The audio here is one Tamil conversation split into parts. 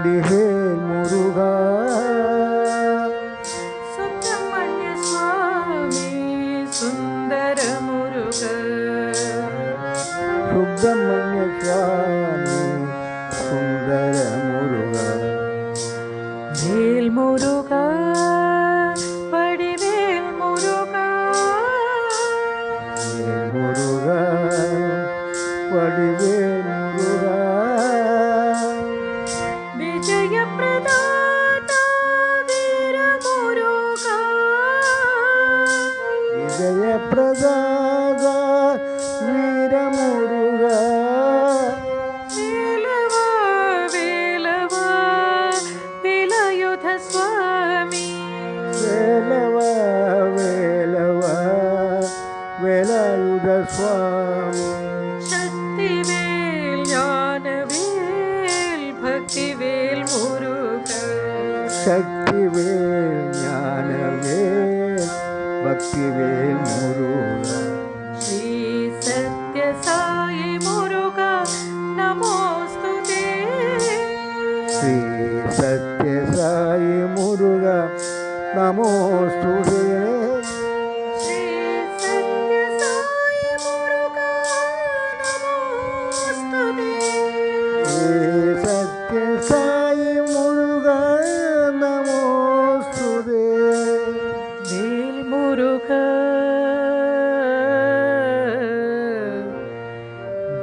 வடிவேல் முருகா. சுப்பிரமணிய சுவாமி சுந்தர முருக. சுப்பிரமணிய சுவாமி சுந்தர முருகா. வேல் முருகா வடிவேல் முருகா. வேல் முருகா வடிவேல் முருகா. விஜய பிரதாதா வீர முருகா. விஜய பிரதாத வீர முருகா. வேலவா வேலவா வேலாயுத சுவாமி. வேலவா வேலவா வேலாயுத சுவாமி. சக்திவேல் ஞானவேல் பக்திவேல் முருகா. சக்திவேல் ஞானவேல் பக்திவேல் முருகா. ஸ்ரீ சத்ய சாயி முருகா நமோஸ்துதே. ஸ்ரீ சத்ய சாயி முருகா நமோஸ்துதே. ஸ்ரீ சத்ய சாயி முருகா நமோஸ்துதே. ஸ்ரீ சத்ய சாயி முருகா நமோஸ்துதே. வேல் முருகா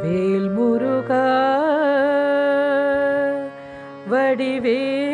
வேல் முருகா வடிவேல்